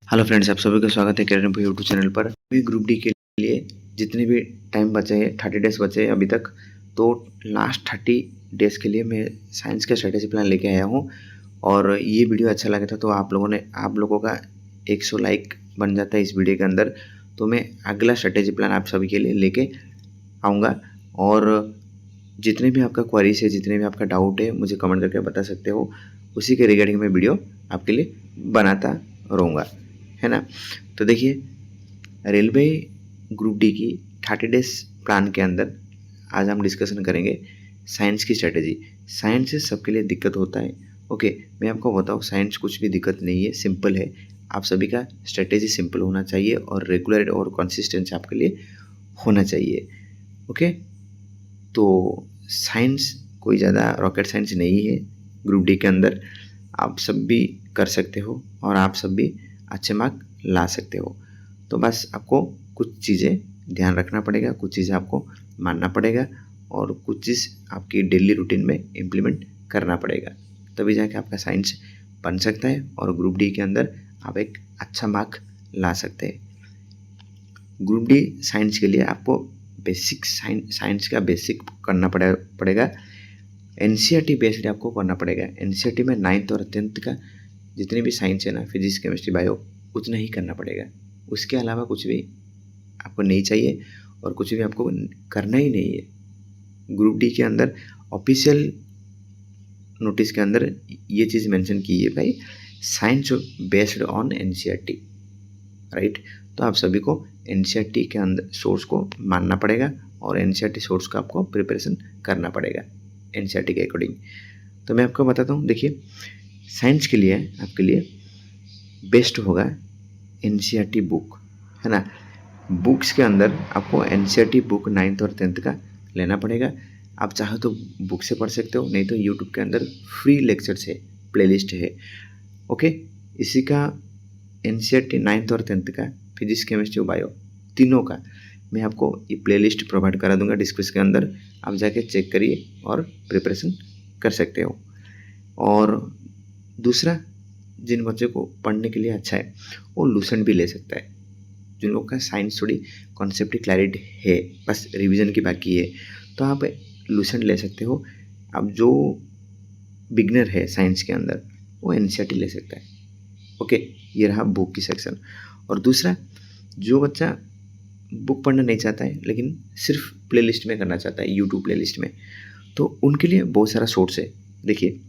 Hello friends, आप सभी का स्वागत है करियर इन्फो यूट्यूब चैनल पर। अभी ग्रुप डी के लिए जितने भी टाइम बचे हैं 30 डेज बचे हैं अभी तक, तो लास्ट 30 डेज के लिए मैं साइंस का स्ट्रेटेजी प्लान लेके आया हूँ। और ये वीडियो अच्छा लगा था तो आप लोगों का 100 लाइक बन जाता है इस वीडियो के अंदर, तो मैं अगला स्ट्रेटेजी प्लान आप सभी के लिए लेके आऊँगा। और जितने भी आपका क्वेरीज है, जितने भी आपका डाउट है, मुझे कमेंट करके बता सकते हो। उसी के रिगार्डिंग मैं वीडियो आपके लिए बनाता रहूँगा, है ना। तो देखिए, रेलवे ग्रुप डी की 30 डेज प्लान के अंदर आज हम डिस्कशन करेंगे साइंस की स्ट्रेटेजी। साइंस से सबके लिए दिक्कत होता है। ओके, मैं आपको बताऊँ, साइंस कुछ भी दिक्कत नहीं है, सिंपल है। आप सभी का स्ट्रेटेजी सिंपल होना चाहिए और रेगुलर और कंसिस्टेंसी आपके लिए होना चाहिए। ओके, तो साइंस कोई ज़्यादा रॉकेट साइंस नहीं है। ग्रुप डी के अंदर आप सब भी कर सकते हो और आप सब भी अच्छे मार्क ला सकते हो। तो बस आपको कुछ चीज़ें ध्यान रखना पड़ेगा, कुछ चीज़ें आपको मानना पड़ेगा और कुछ चीज़ आपकी डेली रूटीन में इम्प्लीमेंट करना पड़ेगा, तभी जाके आपका साइंस बन सकता है और ग्रुप डी के अंदर आप एक अच्छा मार्क ला सकते हैं। ग्रुप डी साइंस के लिए आपको बेसिक साइंस का बेसिक करना पड़ेगा। एनसीईआरटी बेस्ड आपको करना पड़ेगा। एनसीईआरटी में 9th और 10th का जितनी भी साइंस है ना, फिजिक्स, केमिस्ट्री, बायो, उतना ही करना पड़ेगा। उसके अलावा कुछ भी आपको नहीं चाहिए और कुछ भी आपको करना ही नहीं है। ग्रुप डी के अंदर ऑफिशियल नोटिस के अंदर ये चीज़ मेंशन की है भाई, science based on NCERT, right. तो आप सभी को एनसीईआरटी के अंदर सोर्स को मानना पड़ेगा और एनसीईआरटी सोर्स का आपको प्रिपरेशन करना पड़ेगा एनसीईआरटी के अकॉर्डिंग। तो मैं आपको बताता हूँ, देखिए, साइंस के लिए आपके लिए बेस्ट होगा एनसीईआरटी बुक, है ना। बुक्स के अंदर आपको एनसीईआरटी बुक 9th और 10th का लेना पड़ेगा। आप चाहो तो बुक से पढ़ सकते हो, नहीं तो यूट्यूब के अंदर फ्री लेक्चर्स है, प्लेलिस्ट है। ओके, इसी का एनसीईआरटी 9th और 10th का फिजिक्स, केमिस्ट्री, बायो, तीनों का मैं आपको ये प्लेलिस्ट प्रोवाइड करा दूंगा डिस्क्रिप्शन के अंदर। आप जाके चेक करिए और प्रिपरेशन कर सकते हो। और दूसरा, जिन बच्चों को पढ़ने के लिए अच्छा है वो लूसेंट भी ले सकता है। जिन लोगों का साइंस थोड़ी कॉन्सेप्ट क्लैरिटी है, बस रिवीजन की बाकी है, तो आप लूसेंट ले सकते हो। अब जो बिगनर है साइंस के अंदर वो एनसीईआरटी ले सकता है। ओके, ये रहा बुक की सेक्शन। और दूसरा, जो बच्चा बुक पढ़ना नहीं चाहता है लेकिन सिर्फ प्लेलिस्ट में करना चाहता है, यूट्यूब प्लेलिस्ट में, तो उनके लिए बहुत सारा सोर्स है। देखिए,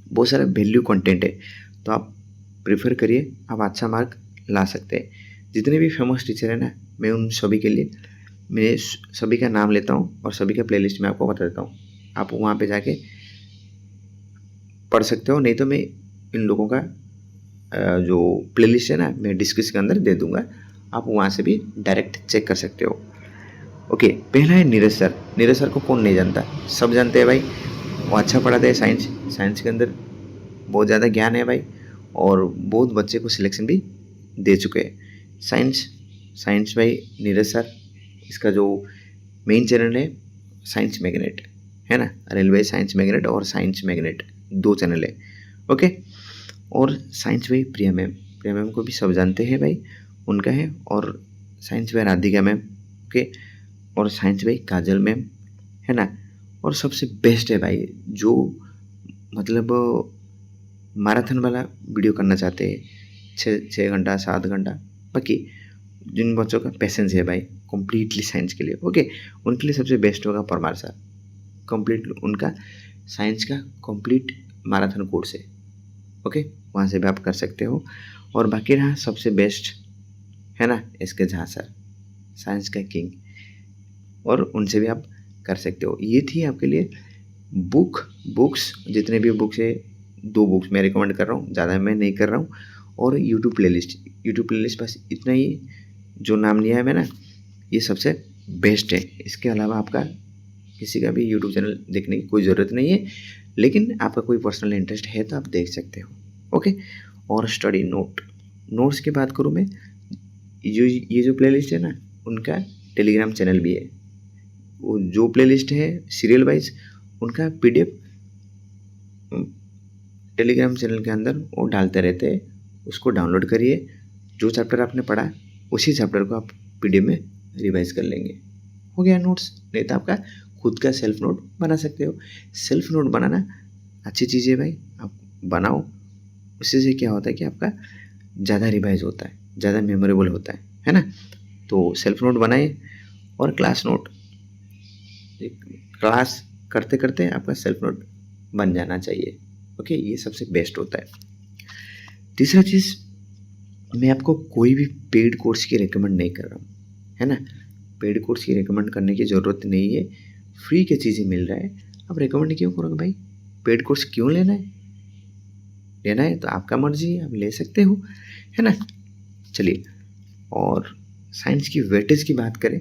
बहुत सारा वैल्यू कंटेंट है, तो आप प्रेफर करिए, आप अच्छा मार्क ला सकते हैं। जितने भी फेमस टीचर हैं ना, मैं उन सभी के लिए मैं सभी का नाम लेता हूँ और सभी का प्लेलिस्ट में आपको बता देता हूँ। आप वहाँ पे जाके पढ़ सकते हो, नहीं तो मैं इन लोगों का जो प्लेलिस्ट है ना, मैं डिस्क्रिप्शन के अंदर दे दूँगा, आप वहाँ से भी डायरेक्ट चेक कर सकते हो। ओके, पहला है नीरज सर। नीरज सर को कौन नहीं जानता, सब जानते हैं भाई। वो अच्छा पढ़ाते हैं साइंस के अंदर बहुत ज़्यादा ज्ञान है भाई, और बहुत बच्चे को सिलेक्शन भी दे चुके हैं। साइंस भाई नीरज सर, इसका जो मेन चैनल है साइंस मैग्नेट, है ना। रेलवे साइंस मैग्नेट और साइंस मैग्नेट 2 चैनल है। ओके, और साइंस भाई प्रिया मैम को भी सब जानते हैं भाई, उनका है। और साइंस भाई राधिका मैम, ओके, और साइंस भाई काजल मैम, है ना। और सबसे बेस्ट है भाई, जो मतलब मैराथन वाला वीडियो करना चाहते हैं, 6 घंटा 7 घंटा, बाकी जिन बच्चों का पैसेंस है भाई कम्प्लीटली साइंस के लिए, ओके, उनके लिए सबसे बेस्ट होगा परमार सर। कंप्लीट उनका साइंस का कंप्लीट मैराथन कोर्स है। ओके, वहाँ से भी आप कर सकते हो। और बाकी रहा सबसे बेस्ट, है ना, इसके झा सर, साइंस का किंग, और उनसे भी आप कर सकते हो। ये थी आपके लिए बुक्स, जितने भी बुक्स है, 2 बुक्स मैं रिकमेंड कर रहा हूँ, ज़्यादा मैं नहीं कर रहा हूँ। और यूट्यूब प्लेलिस्ट बस इतना ही जो नाम लिया है मैं ना, ये सबसे बेस्ट है। इसके अलावा आपका किसी का भी यूट्यूब चैनल देखने की कोई ज़रूरत नहीं है, लेकिन आपका कोई पर्सनल इंटरेस्ट है तो आप देख सकते हो। ओके, और स्टडी नोट्स की बात करूँ मैं, ये जो प्लेलिस्ट है ना, उनका टेलीग्राम चैनल भी है। वो जो प्लेलिस्ट है सीरियल वाइज, उनका PDF टेलीग्राम चैनल के अंदर वो डालते रहते हैं, उसको डाउनलोड करिए जो चैप्टर आपने पढ़ा उसी चैप्टर को आप पीडीएफ में रिवाइज कर लेंगे। हो गया नोट्स। नहीं तो आपका खुद का सेल्फ नोट बना सकते हो। सेल्फ नोट बनाना अच्छी चीज़ है भाई, आप बनाओ। उससे से क्या होता है कि आपका ज़्यादा रिवाइज होता है, ज़्यादा मेमोरेबल होता है ना। तो सेल्फ नोट बनाइए और क्लास नोट, क्लास करते करते आपका सेल्फ नोट बन जाना चाहिए। ओके, ये सबसे बेस्ट होता है। तीसरा चीज़, मैं आपको कोई भी पेड कोर्स की रिकमेंड नहीं कर रहा हूँ, है ना। पेड कोर्स की रिकमेंड करने की ज़रूरत नहीं है, फ्री की चीज़ें मिल रहा है, आप रिकमेंड क्यों करोगे भाई? पेड कोर्स क्यों लेना है? लेना है तो आपका मर्जी है, आप ले सकते हो, है ना। चलिए, और साइंस की वेटेज की बात करें,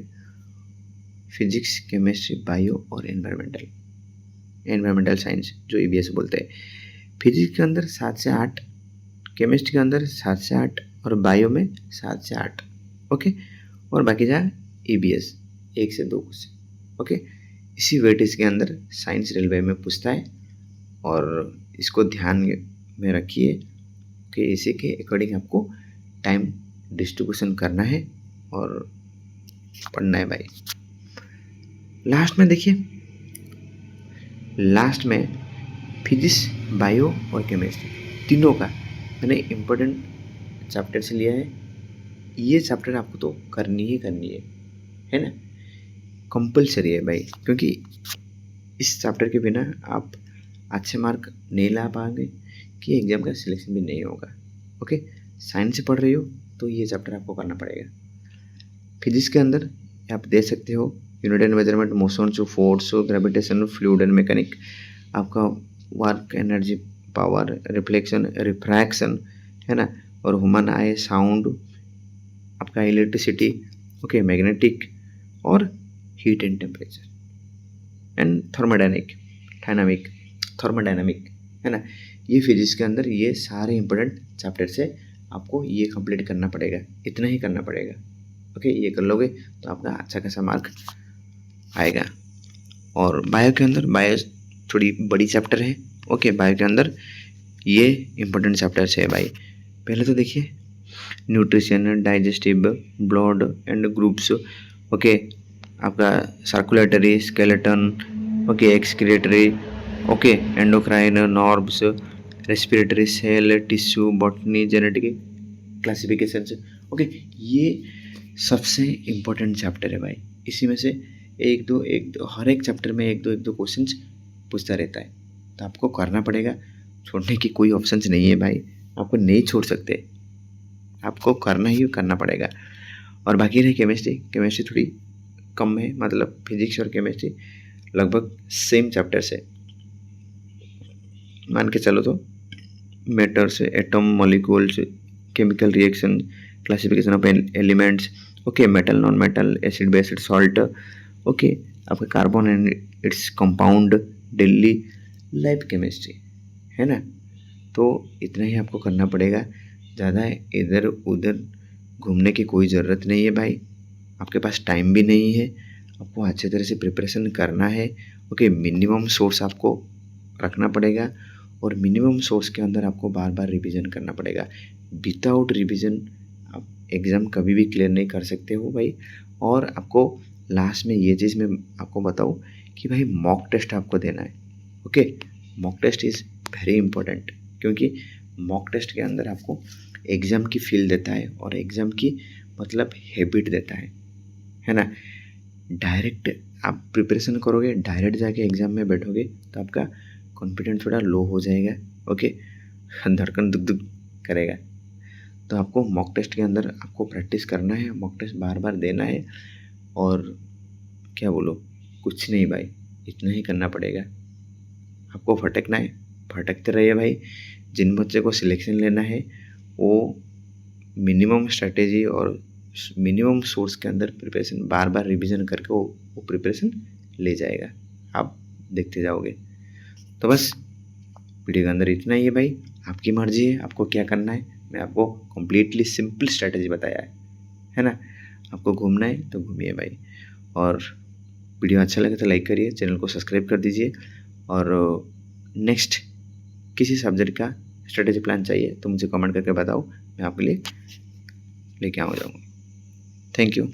फिजिक्स, केमिस्ट्री, बायो और एनवायरमेंटल साइंस जो ईवीएस बोलते हैं। फिजिक्स के अंदर 7 से 8, केमिस्ट्री के अंदर 7 से 8 और बायो में 7 से 8। ओके, और बाकी जहाँ ईवीएस 1 से 2 क्वेश्चन। ओके, इसी वेटेज के अंदर साइंस रेलवे में पूछता है और इसको ध्यान में रखिए कि इसी के अकॉर्डिंग आपको टाइम डिस्ट्रीब्यूशन करना है और पढ़ना है भाई। लास्ट में देखिए, लास्ट में फिजिक्स, बायो और केमिस्ट्री तीनों का मैंने इम्पोर्टेंट चैप्टर से लिया है। ये चैप्टर आपको तो करनी है ना, कंपलसरी है भाई, क्योंकि इस चैप्टर के बिना आप अच्छे मार्क नहीं ला पाएंगे कि एग्जाम का सिलेक्शन भी नहीं होगा। ओके, साइंस से पढ़ रही हो तो ये चैप्टर आपको करना पड़ेगा। फिजिक्स के अंदर आप दे सकते हो unit and measurement, motion, force, gravitation, fluid and mechanic, आपका work, energy, power, reflection, refraction, है ना, और ह्यूमन आई, साउंड, आपका इलेक्ट्रिसिटी, ओके, मैग्नेटिक और heat and temperature and thermodynamic, है ना। ये फिजिक्स के अंदर ये सारे इंपॉर्टेंट चैप्टर से आपको ये कंप्लीट करना पड़ेगा, इतना ही करना पड़ेगा। ओके, ये कर लोगे तो आपका अच्छा खासा मार्क आएगा। और बायो के अंदर, बायो थोड़ी बड़ी चैप्टर है। ओके, बायो के अंदर ये इंपॉर्टेंट चैप्टर्स है भाई। पहले तो देखिए, nutrition, digestive, blood and groups, okay, आपका circulatory, skeleton, okay, excretory, okay, endocrine, nerves, respiratory, cell, tissue, botany, genetic classifications. Okay, ये सबसे इम्पोर्टेंट चैप्टर है भाई। इसी में से एक दो हर एक चैप्टर में एक दो क्वेश्चंस पूछता रहता है, तो आपको करना पड़ेगा। छोड़ने की कोई ऑप्शंस नहीं है भाई, आपको नहीं छोड़ सकते, आपको करना ही करना पड़ेगा। और बाकी रही केमिस्ट्री थोड़ी कम है, मतलब फिजिक्स और केमिस्ट्री लगभग सेम चैप्टर से मान के चलो तो matters, atom, molecules, chemical reaction, classification of elements, okay, metal, non metal, acid, base, salt, okay, आपका carbon and its compound, daily life chemistry, है ना। तो इतना ही आपको करना पड़ेगा, ज़्यादा इधर उधर घूमने की कोई ज़रूरत नहीं है भाई। आपके पास टाइम भी नहीं है, आपको अच्छे तरह से प्रिपरेशन करना है। ओके, मिनिमम सोर्स आपको रखना पड़ेगा और मिनिमम सोर्स के अंदर आपको बार बार रिवीजन करना पड़ेगा। विदाउट रिवीजन आप एग्ज़ाम कभी भी क्लियर नहीं कर सकते हो भाई। और आपको लास्ट में ये चीज़ मैं आपको बताऊँ कि भाई मॉक टेस्ट आपको देना है। Okay, mock test is very important, क्योंकि मॉक टेस्ट के अंदर आपको एग्ज़ाम की फील देता है और एग्ज़ाम की मतलब हैबिट देता है ना। डायरेक्ट आप प्रिपरेशन करोगे, डायरेक्ट जाके एग्ज़ाम में बैठोगे तो आपका कॉन्फिडेंस थोड़ा लो हो जाएगा। ओके, धड़कन दुक दुक करेगा। तो आपको मॉक टेस्ट के अंदर आपको प्रैक्टिस करना है, मॉक टेस्ट बार बार देना है। और क्या बोलो, कुछ नहीं भाई, इतना ही करना पड़ेगा। आपको भटकना है, भटकते रहिए भाई। जिन बच्चे को सिलेक्शन लेना है वो मिनिमम स्ट्रैटेजी और मिनिमम सोर्स के अंदर प्रिपरेशन बार बार रिवीजन करके वो प्रिपरेशन ले जाएगा, आप देखते जाओगे। तो बस वीडियो के अंदर इतना ही है भाई, आपकी मर्जी है आपको क्या करना है। मैं आपको कम्प्लीटली सिंपल स्ट्रैटेजी बताया है ना। आपको घूमना है तो घूमिए भाई, और वीडियो अच्छा लगे तो लाइक करिए, चैनल को सब्सक्राइब कर दीजिए। और नेक्स्ट किसी सब्जेक्ट का स्ट्रेटेजी प्लान चाहिए तो मुझे कमेंट करके बताओ, मैं आपके लिए लेके आ जाऊँगा। Thank you.